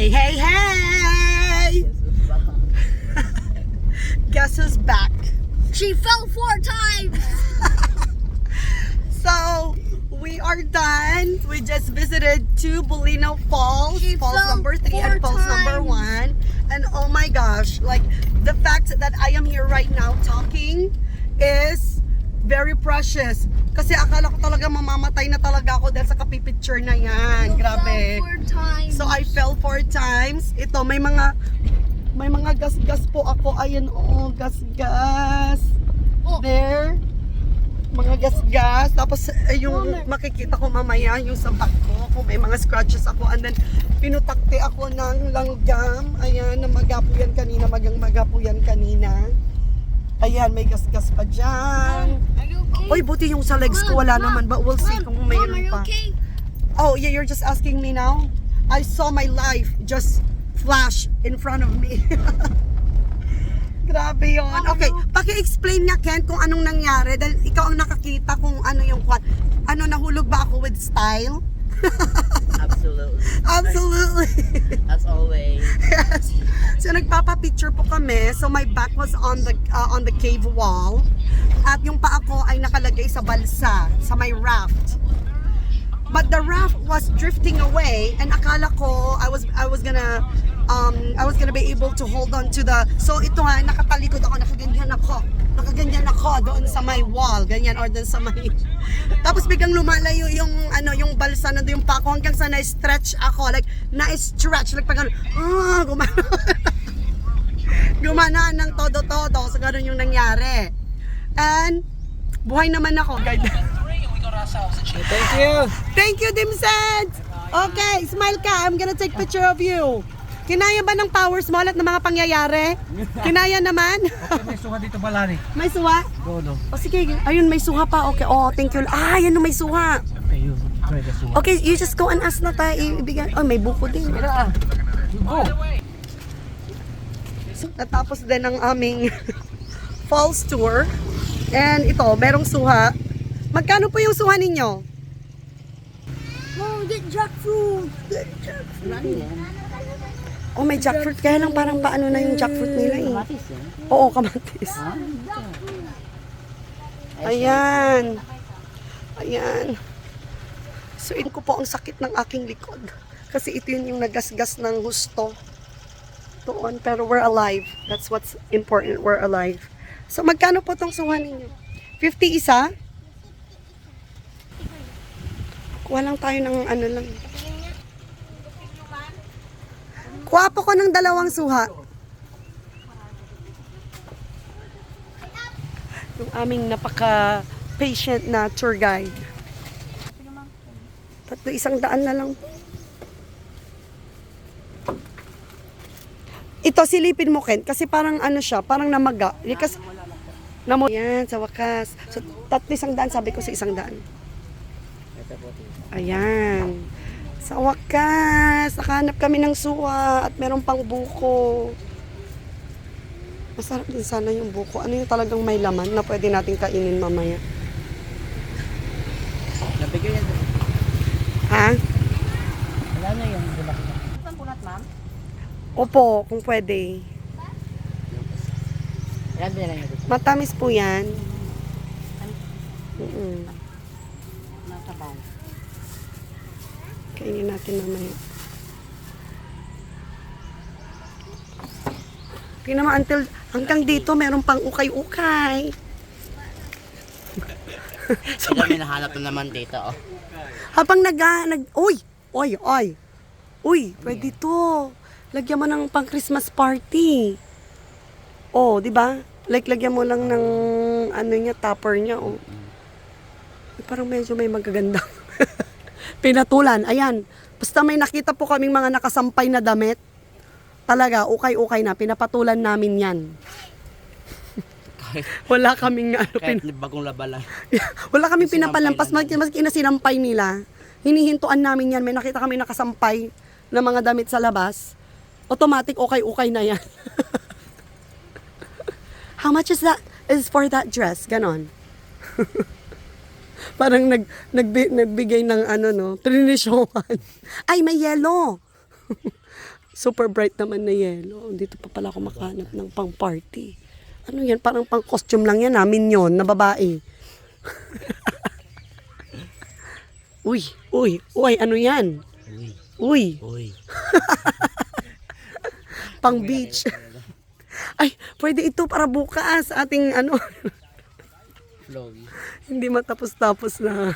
Hey, hey, hey! Guess who's back? She fell 4 times! So, we are done. We just visited 2 Bulino Falls. She Falls fell number 3 4 and Falls number times. 1. And oh my gosh, like the fact that I am here right now talking is very precious. Kasi akala ko talaga mamamatay na talaga ako dahil sa kapipicture na yan. You Grabe. fell 4 times. So I fell 4 times. Ito, may mga gas-gas po ako. Ayan, oh, gas-gas. Oh. There. Mga gas-gas. Tapos yung makikita ko mamaya yung sa bag ko kung may mga scratches ako. And then pinutakte ako ng langgam. Ayan, namaga po yan kanina. Magang-maga po yan kanina. Ayan, may gas-gas pa dyan. Are you okay? Oy, buti yung sa legs ko wala naman. But we'll see kung Mom, are mayroon you pa. okay? Oh, yeah, you're just asking me now? I saw my life just flash in front of me. Grabe yun. Okay, paki-explain nga, Ken, kung anong nangyari. Dahil ikaw ang nakakita kung ano yung ano, nahulog ba ako with style? Absolutely. Absolutely. As always. Yes. So nagpapa-picture po kami. So my back was on the cave wall. At yung paa ko ay nakalagay sa balsa, sa may raft. But the raft was drifting away and akala ko I was gonna be able to hold on to the, so ito nga, nakatalikod ako, nakaganyan ako doon sa may wall, ganyan, or doon sa may, tapos biglang lumalayo yung yung balsa na doon yung pako hanggang sa na-stretch ako, like na-stretch, like pag gumana ng todo-todo, so ganoon yung nangyari. And buhay naman ako, guys. Thank you. Thank you, Dimsed! Okay, smile ka. I'm gonna take picture of you. Kinaya ba ng powers mo lahat ng mga pangyayari? Kinaya naman? Okay, may suha dito balari. May suha? Doon. O sige, ayun may suha pa. Okay, oh, thank you. Ah, yan may suha. Okay, you try the suha. Okay, you just go and ask na tayo ibigay. Oh, may buko din. Go. Natapos din ang aming falls tour. And ito, merong suha. Magkano po yung suha ninyo? Mom, get jackfruit. Oh, may jackfruit. Kaya lang parang paano na yung jackfruit nila eh. Oo, kamatis. Ayan. Ayan. So, ito ko po ang sakit ng aking likod. Kasi ito yun yung nagasgas ng husto. Doon. Pero we're alive. That's what's important. We're alive. So, magkano po tong suha ninyo? 50 isa? Kuha lang tayo ng ano lang. Kuha po ko ng 2 suha. Yung aming napaka-patient na tour guide. 100 na lang. Ito, silipin mo, Ken. Kasi parang ano siya, parang namaga. Kasi, yan, sa wakas. So, 100 sabi ko sa 100. Ayan. Sa wakas, nakahanap kami ng suwa at meron pang buko. Masarap din sana yung buko. Ano yung talagang may laman na pwede natin kainin mamaya? Nabigay yan. Ha? Wala na yung bulak na. Saan bulat, ma'am? Opo, kung pwede. Ilan din lang yung Matamis po yan. nakabaw. Kainin natin mamaya. Tingnan mo, hanggang dito meron pang ukay-ukay. So, may nahanap na naman dito, oh. Habang uy, pwede to. Lagyan mo ng pang Christmas party. Oh, di ba? Like, lagyan mo lang ng, topper niya, oh. Parang medyo may magaganda. Pinatulan, ayan. Basta may nakita po kaming mga nakasampay na damit. Talaga, ukay-ukay na. Pinapatulan namin yan. Wala kaming Kahit bagong laba lang. wala kaming pinapalampas. Maski na sinampay nila. Hinihintuan namin yan. May nakita kami nakasampay na mga damit sa labas. Automatic, ukay-ukay na yan. How much is that? Is for that dress? Ganon. Parang nagbigay ng trinisyohan. Ay, may yellow. Super bright naman na yellow. Dito pa pala ako makahanap ng pang party. Ano yan? Parang pang costume lang yan. Namin yon na babae. Uy, ano yan? Uy. Pang beach. Ay, pwede ito para bukas ating ano. Vlog. Hindi matapos-tapos na.